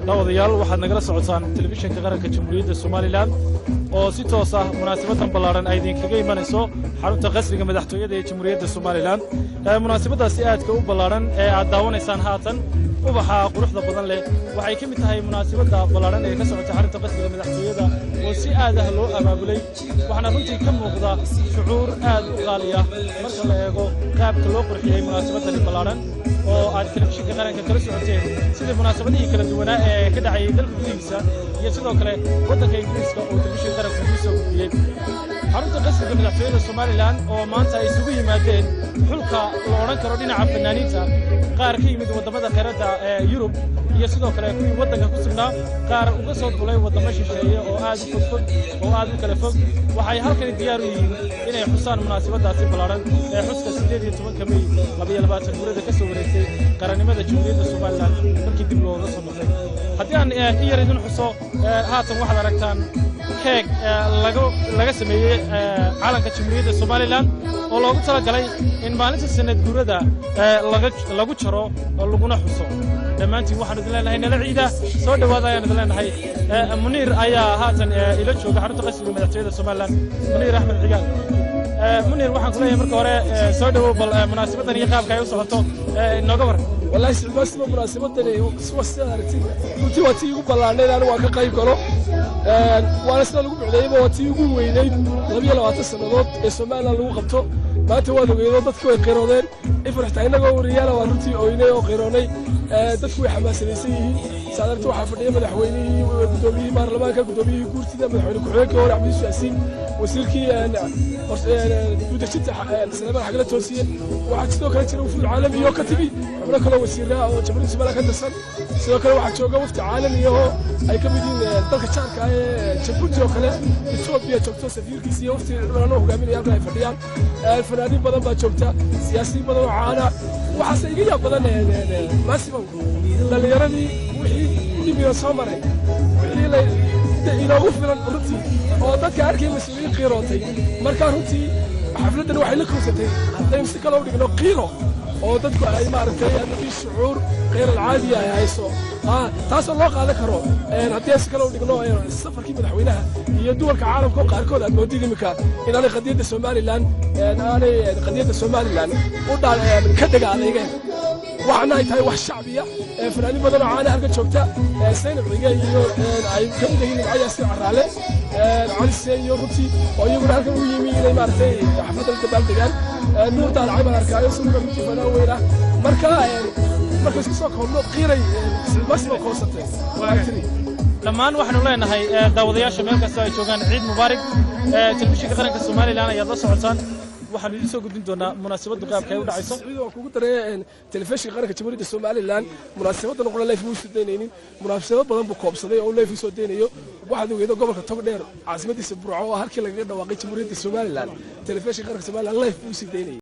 daawadayaal waxaad nagala socotaan telefishinka qaranka Jamhuuriyadda Soomaaliland oo si toos ah munaasabadan ballaaran ay idinkaga imanayso xarunta qasriga madaxtooyada ee Jamhuuriyadda Soomaaliland. Munaasabadaasi aadka u ballaaran ee aad daawanaysaan haatan ubaxa quruxda badan leh waxay ka mid tahay munaasabada ballaaran ee ka socota xarunta qasriga madaxtooyada oo si aad ah loo abaabulay. waxaana runtii ka muuqda shucuur aad u qaali ah marka la eego qaabka loo qurxiyay munaasabadani ballaaran oo aad telefishinka qaranka kala socoteen sidii munaasabadihii kala duwanaa ee ka dhacay dalka gudihiisa iyo sidoo kale waddanka Ingiriiska oo telefishinka qaranka ku soo gudbiyay. xarunta qasriga madaxtooyada Soomaaliland oo maanta ay isugu yimaadeen xulka la oran karo dhinaca fanaaniinta qaar ka yimid wadamada qaaradda ee Yurub iyo sidoo kale kuwii waddanka ku sugnaa qaar uga soo duulay wadamo shisheeye oo aad u fog oo aad u kala fog. waxay halkan diyaar u yihiin inay xusaan munaasabadaasi ballaaran ee xuska 18 May 2020 guurada ka soo wareegtay qarannimada Jamhuuriyadda Soomaaliland markii dib looga soo noqday. haddii aan yar idin xuso haatan waxaad aragtaan keeg laga sameeyay calanka Jamhuuriyadda Soomaaliland oo loogu talagalay in maalinta sanad guurada lagu jaro oo laguna xuso. dhammaantiin waxaan idin leenahay nala ciida soo dhawaada ayaan idin leenahay. Muniir ayaa haatan ila jooga xarunta qasriga madaxtooyada Soomaaliland. Muniir Axmed Cigaal. Muniir waxaan ku leeyahay marka hore soo dhawow bal munaasabadan iyo qaabka ay u socoto inooga war. wallahi sidoo munaasabadan sida aragtida runtii waa tii ugu ballaanay aan waa ka qayb galo. waana sida lagu bixiyay waa tii ugu weynayd 22 sanadood ee Soomaaliland lagu qabto. maanta waa ogeedo dadku way qiroodeen ifraxta inagoo wariyaala waa runtii ooynay oo qiroonay. dadku way xamaasanaysan yihiin saadalta waxa fadhiya madaxweynihii gudoomiyihii baarlamaanka gudoomiyihii guurtida madaxweyne ku-xigeenka hore Cabdi Yaasiin wasiirkii gudajinta Salmaan Xagla Toosiye waxaa sidoo kale jira wufuud caalami oo ka timi xubno kale wasiirada oo Jamhuuriyadda Soomaaliland ka tirsan sidoo kale waxaa jooga wafdi caalami ah oo ay ka mid yihiin dalka jaarka ee Djibouti oo kale Ethiopia joogto safiirkiisa iyo wafdi dhalano hogaaminaya halka ay fadhiyaan fanaaniin badan baa joogta siyaasiyiin badan oo caana waxaase iga yaab badan maasiban dhalinyaradii wixii dhibina soo maray wixii inoogu filan runtii oo dadka arkay mas-uuliyiin qiirootay markaa runtii xafladdan waxay la kursatay haddaynu si kale u dhigno qiiro oo dadku ay maaragtay hadii shucuur غير العادي هايسو تاسو loo qaadan karo hadii si kale u dhigno safarkii madaxweynaha iyo duwalka caalamka qaarkood aad moodid imika in ay qadiyada Soomaaliland u dhaal ka dagaalayeen waxna ay tahay wax shacbiya fanaani badan oo caana halka joogta Saynab Ciga iyo ay ka mid yihiin Cayaasi Caraale cali seeyo runtii oo iyaguna halka u yimi inay maartay xafladda dabaaldegaan nuurta alcayman arkaayo suuqa runtii fanaaweyna marka isku soo koobno qiiray masma qoosatay dhammaan waxaanu leenahay daawadayaasha meel kasta ay joogaan ciid mubaarak telefishinka qaranka Soomaaliland ayaad la socotaan waxaan idin soo gudbin doonaa munaasabadda qaabka ay u dhacayso sidoo kugu dareen telefishinka qaranka Jamhuuriyadda Soomaaliland munaasabadda noqon live uu sideynaynin munaasabad badan buu koobsaday oo live soo deynayo waxa uu gobolka Togdheer caasimadiisa Burco oo halkii laga dhawaaqay Jamhuuriyadda Soomaaliland telefishinka qaranka Soomaaliland live uu sideynay